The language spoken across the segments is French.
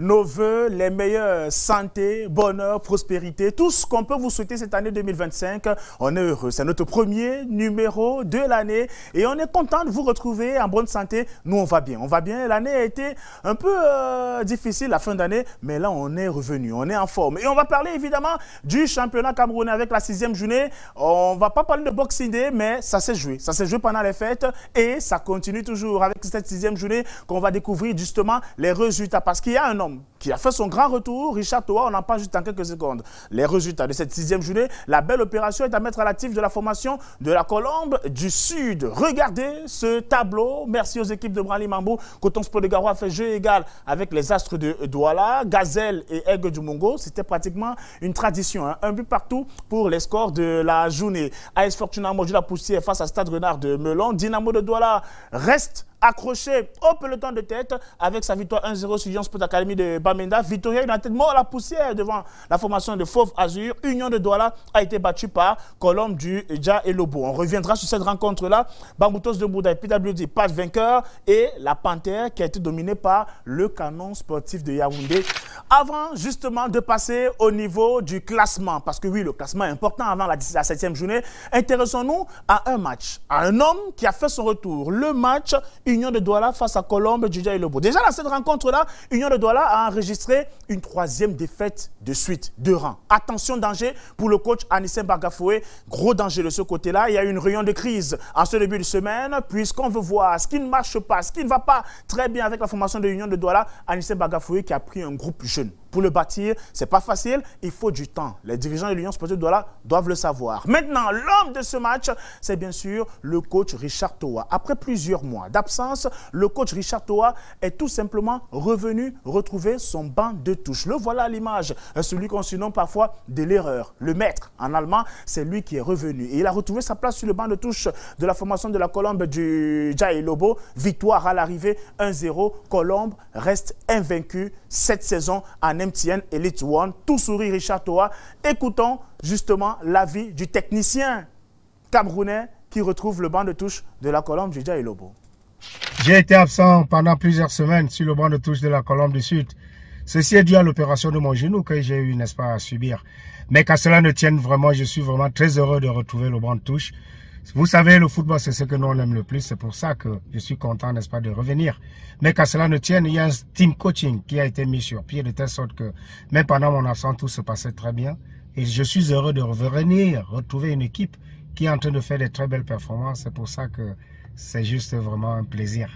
nos voeux, les meilleures santé, bonheur, prospérité, tout ce qu'on peut vous souhaiter cette année 2025. On est heureux. C'est notre premier numéro de l'année et on est content de vous retrouver en bonne santé. Nous, on va bien. On va bien. L'année a été un peu difficile, la fin d'année, mais là, on est revenu. On est en forme. Et on va parler évidemment du championnat camerounais avec la 6e journée. On ne va pas parler de Boxing Day, mais ça s'est joué. Ça s'est joué pendant les fêtes et ça continue toujours avec cette 6e journée qu'on va découvrir justement les résultats. Parce qu'il y a un homme qui a fait son grand retour, Richard Toa, on en parle juste en quelques secondes. Les résultats de cette 6e journée, la belle opération est à mettre à l'actif de la formation de la Colombe du Sud. Regardez ce tableau. Merci aux équipes de Branly Mambo. Coton Sport de Garoua fait jeu égal avec les Astres de Douala, Gazelle et Aigle du Mongo. C'était pratiquement une tradition. Hein. Un but partout pour les scores de la journée. AS Fortuna Moju la Poussière face à Stade Renard de Melon. Dynamo de Douala reste accroché au peloton de tête avec sa victoire 1-0 sur Lyon Sport Academy de Bamenda. Victoria United mort à la poussière devant la formation de Fauve Azur. Union de Douala a été battue par Colombe du Dja et Lobo. On reviendra sur cette rencontre-là. Bamboutos de Bouddha et PWD, pas de vainqueur. Et la Panthère qui a été dominée par le Canon sportif de Yaoundé. Avant justement de passer au niveau du classement, parce que oui, le classement est important avant la 7e journée, intéressons-nous à un match, à un homme qui a fait son retour. Le match Union de Douala face à Colombe du Dja et Lobo. Déjà dans cette rencontre-là, Union de Douala a enregistré une 3e défaite de suite, de rang. Attention, danger pour le coach Anissé Bagafoué. Gros danger de ce côté-là. Il y a une réunion de crise en ce début de semaine, puisqu'on veut voir ce qui ne marche pas, ce qui ne va pas très bien avec la formation de Union de Douala. Anissé Bagafoué qui a pris un groupe jeune. Pour le bâtir, ce n'est pas facile, il faut du temps. Les dirigeants de l'Union sportive de Douala doivent le savoir. Maintenant, l'homme de ce match, c'est bien sûr le coach Richard Toa. Après plusieurs mois d'absence, le coach Richard Toa est tout simplement revenu retrouver son banc de touche. Le voilà à l'image, celui qu'on surnomme parfois de l'erreur. Le maître, en allemand, c'est lui qui est revenu. Et il a retrouvé sa place sur le banc de touche de la formation de la Colombe du Dja et Lobo. Victoire à l'arrivée 1-0. Colombe reste invaincu cette saison en MTN Elite One. Tout sourit Richard Toa. Écoutons justement l'avis du technicien camerounais qui retrouve le banc de touche de la Colombe du Dja et Lobo. J'ai été absent pendant plusieurs semaines sur le banc de touche de la Colombe du Sud. Ceci est dû à l'opération de mon genou que j'ai eu, n'est-ce pas, à subir. Mais qu'à cela ne tienne vraiment, je suis vraiment très heureux de retrouver le banc de touche. Vous savez, le football, c'est ce que nous on aime le plus. C'est pour ça que je suis content, n'est-ce pas, de revenir. Mais qu'à cela ne tienne, il y a un team coaching qui a été mis sur pied de telle sorte que même pendant mon absence, tout se passait très bien. Et je suis heureux de revenir, retrouver une équipe qui est en train de faire des très belles performances. C'est pour ça que c'est juste vraiment un plaisir.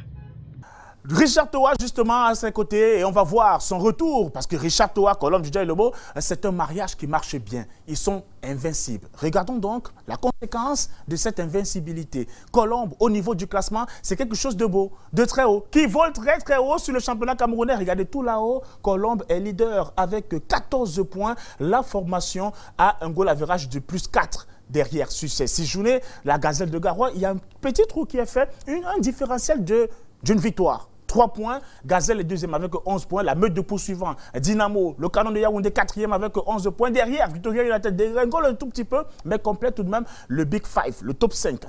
Richard Toa, justement, à ses côtés, et on va voir son retour, parce que Richard Toa, Colombe du Dja et Lobo, c'est un mariage qui marche bien. Ils sont invincibles. Regardons donc la conséquence de cette invincibilité. Colombe, au niveau du classement, c'est quelque chose de beau, de très haut, qui vole très très haut sur le championnat camerounais. Regardez tout là-haut, Colombe est leader avec 14 points. La formation a un goal average de plus 4. Derrière, sur ces 6 journées, la Gazelle de Garoua, il y a un petit trou qui est fait, un différentiel d'une victoire. 3 points, Gazelle est deuxième avec 11 points, la meute de poursuivant, Dynamo, le Canon de Yaoundé quatrième avec 11 points, derrière Victoria United dégringole un tout petit peu, mais complète tout de même le Big Five, le top 5,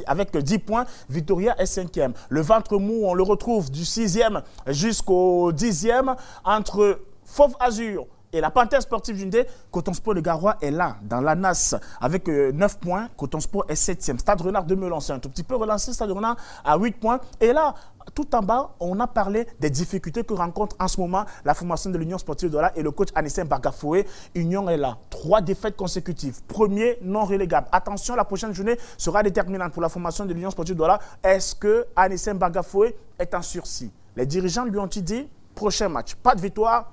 avec 10 points, Victoria est 5e. Le ventre mou, on le retrouve du 6e jusqu'au 10e, entre Fauve Azur et la Panthère sportive d'Unité. Coton Sport de Garoua est là, dans la NAS, avec 9 points. Coton Sport est 7e. Stade Renard de Melon, c'est un tout petit peu relancé. Stade Renard à 8 points. Et là, tout en bas, on a parlé des difficultés que rencontre en ce moment la formation de l'Union sportive de Douala et le coach Anissé Bagafoué. Union est là. 3 défaites consécutives. Premier non relégable. Attention, la prochaine journée sera déterminante pour la formation de l'Union sportive de Douala. Est-ce que Anissé Bagafoué est en sursis? Les dirigeants lui ont-ils dit, prochain match, pas de victoire,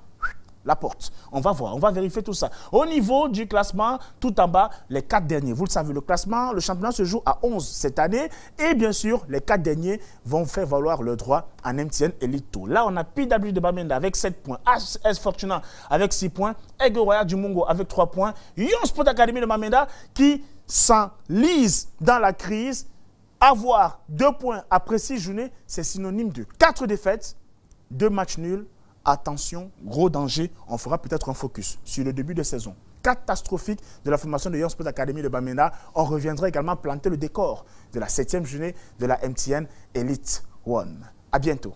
la porte. On va voir, on va vérifier tout ça. Au niveau du classement, tout en bas, les 4 derniers. Vous le savez, le classement, le championnat se joue à 11 cette année. Et bien sûr, les 4 derniers vont faire valoir le droit en MTN Elite Tour. Là, on a PW de Bamenda avec 7 points. AS Fortuna avec 6 points. Aigle Royal du Mongo avec 3 points. Lyon Sport Academy de Bamenda qui s'enlise dans la crise. Avoir 2 points après 6 journées, c'est synonyme de 4 défaites, 2 matchs nuls. Attention, gros danger, on fera peut-être un focus sur le début de saison catastrophique de la formation de Lyon Sport Academy de Bamenda. On reviendra également planter le décor de la 7e journée de la MTN Elite One. À bientôt.